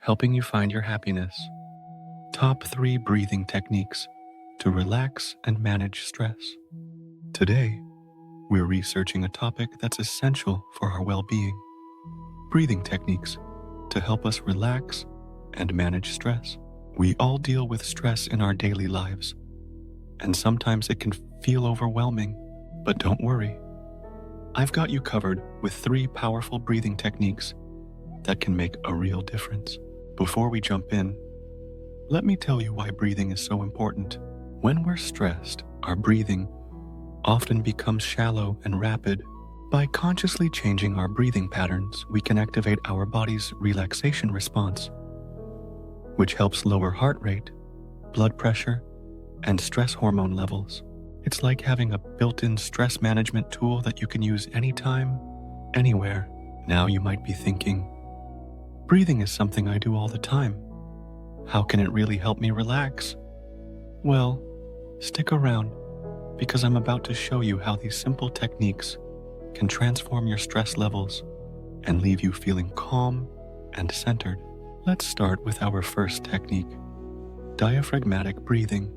helping you find your happiness. Top 3 breathing techniques to relax and manage stress. Today, we're researching a topic that's essential for our well-being: breathing techniques to help us relax and manage stress. We all deal with stress in our daily lives, and sometimes it can feel overwhelming, but don't worry. I've got you covered with 3 powerful breathing techniques that can make a real difference. Before we jump in, let me tell you why breathing is so important. When we're stressed, our breathing often becomes shallow and rapid. By consciously changing our breathing patterns, we can activate our body's relaxation response, which helps lower heart rate, blood pressure, and stress hormone levels. It's like having a built-in stress management tool that you can use anytime, anywhere. Now you might be thinking, breathing is something I do all the time. How can it really help me relax? Well, stick around, because I'm about to show you how these simple techniques can transform your stress levels and leave you feeling calm and centered. Let's start with our first technique: diaphragmatic breathing,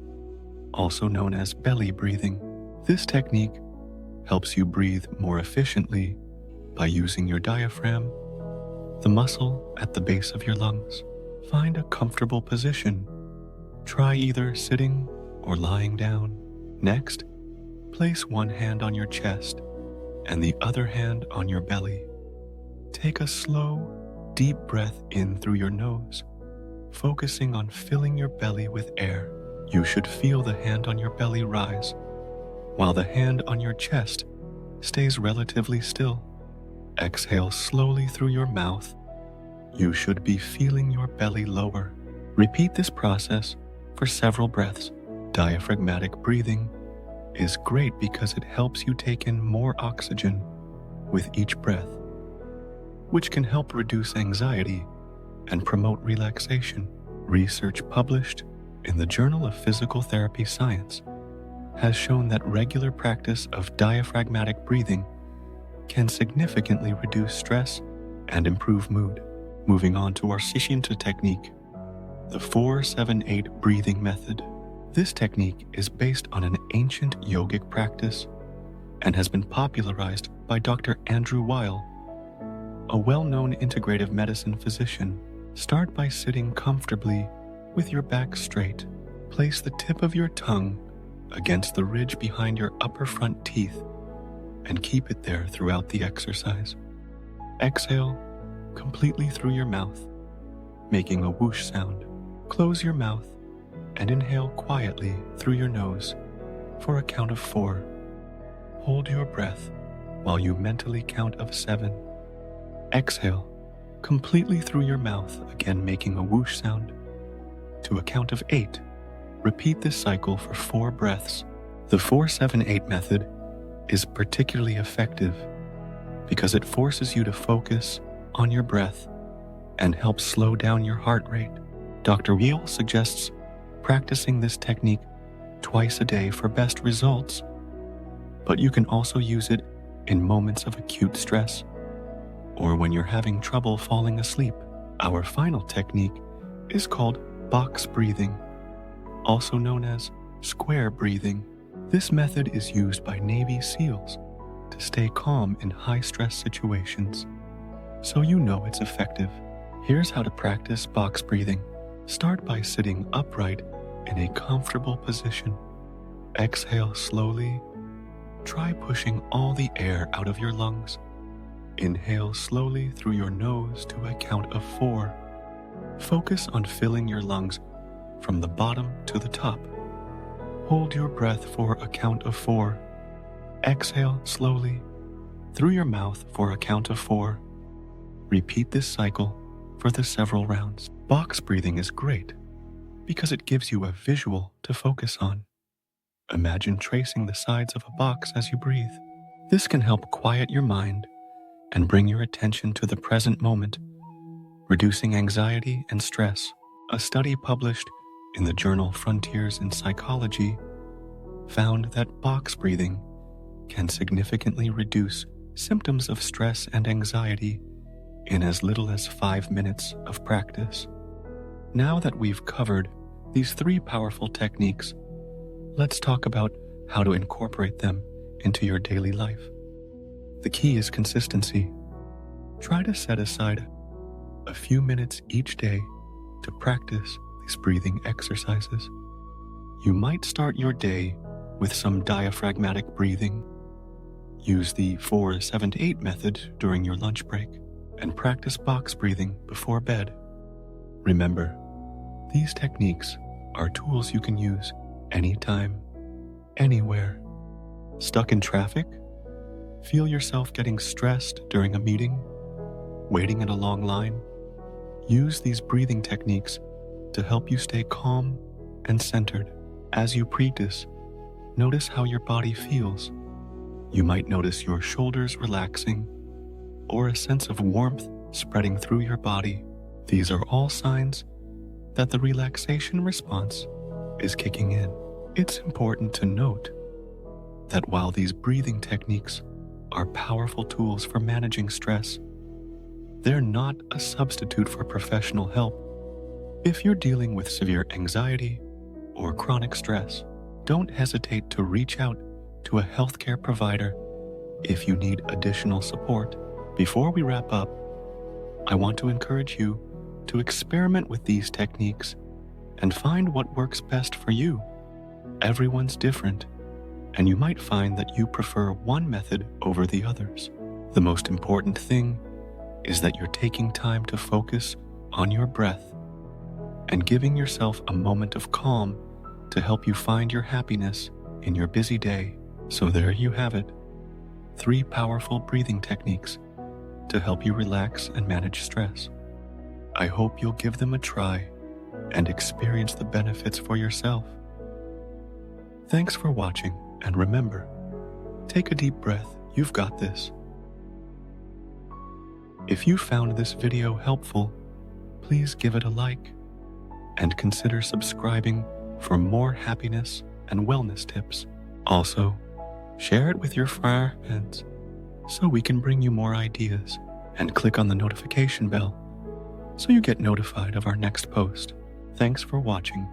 also known as belly breathing. This technique helps you breathe more efficiently by using your diaphragm, the muscle at the base of your lungs. Find a comfortable position. Try either sitting or lying down. Next, place one hand on your chest and the other hand on your belly. Take a slow, deep breath in through your nose, focusing on filling your belly with air. You should feel the hand on your belly rise, while the hand on your chest stays relatively still. Exhale slowly through your mouth. You should be feeling your belly lower. Repeat this process for several breaths. Diaphragmatic breathing is great because it helps you take in more oxygen with each breath, which can help reduce anxiety and promote relaxation. Research published in the Journal of Physical Therapy Science has shown that regular practice of diaphragmatic breathing can significantly reduce stress and improve mood. Moving on to our second technique, the 4-7-8 breathing method. This technique is based on an ancient yogic practice and has been popularized by Dr. Andrew Weil, a well-known integrative medicine physician. Start by sitting comfortably with your back straight. Place the tip of your tongue against the ridge behind your upper front teeth and keep it there throughout the exercise. Exhale completely through your mouth, making a whoosh sound. Close your mouth and inhale quietly through your nose for a count of 4. Hold your breath while you mentally count of 7. Exhale completely through your mouth, again making a whoosh sound, to a count of 8. Repeat this cycle for 4 breaths. The 4-7-8 method is particularly effective because it forces you to focus on your breath and helps slow down your heart rate. Dr. Weil suggests practicing this technique twice a day for best results, but you can also use it in moments of acute stress or when you're having trouble falling asleep. Our final technique is called box breathing, also known as square breathing. This method is used by Navy SEALs to stay calm in high-stress situations, so you know it's effective. Here's how to practice box breathing. Start by sitting upright in a comfortable position. Exhale slowly. Try pushing all the air out of your lungs. Inhale slowly through your nose to a count of 4. Focus on filling your lungs from the bottom to the top. Hold your breath for a count of 4. Exhale slowly through your mouth for a count of 4. Repeat this cycle for the several rounds. Box breathing is great because it gives you a visual to focus on. Imagine tracing the sides of a box as you breathe. This can help quiet your mind and bring your attention to the present moment, reducing anxiety and stress. A study published in the journal Frontiers in Psychology found that box breathing can significantly reduce symptoms of stress and anxiety in as little as 5 minutes of practice. Now that we've covered these 3 powerful techniques, let's talk about how to incorporate them into your daily life. The key is consistency. Try to set aside a few minutes each day to practice these breathing exercises. You might start your day with some diaphragmatic breathing. Use the 4-7-8 method during your lunch break and practice box breathing before bed. Remember, these techniques are tools you can use anytime, anywhere. Stuck in traffic? Feel yourself getting stressed during a meeting? Waiting in a long line? Use these breathing techniques to help you stay calm and centered. As you practice, notice how your body feels. You might notice your shoulders relaxing or a sense of warmth spreading through your body. These are all signs that the relaxation response is kicking in. It's important to note that while these breathing techniques are powerful tools for managing stress, they're not a substitute for professional help. If you're dealing with severe anxiety or chronic stress, don't hesitate to reach out to a healthcare provider if you need additional support. Before we wrap up, I want to encourage you to experiment with these techniques and find what works best for you. Everyone's different, and you might find that you prefer one method over the others. The most important thing is that you're taking time to focus on your breath and giving yourself a moment of calm to help you find your happiness in your busy day. So there you have it, 3 powerful breathing techniques to help you relax and manage stress. I hope you'll give them a try and experience the benefits for yourself. Thanks for watching, and remember, take a deep breath. You've got this. If you found this video helpful, please give it a like and consider subscribing for more happiness and wellness tips. Also, share it with your friends so we can bring you more ideas, and click on the notification bell so you get notified of our next post. Thanks for watching.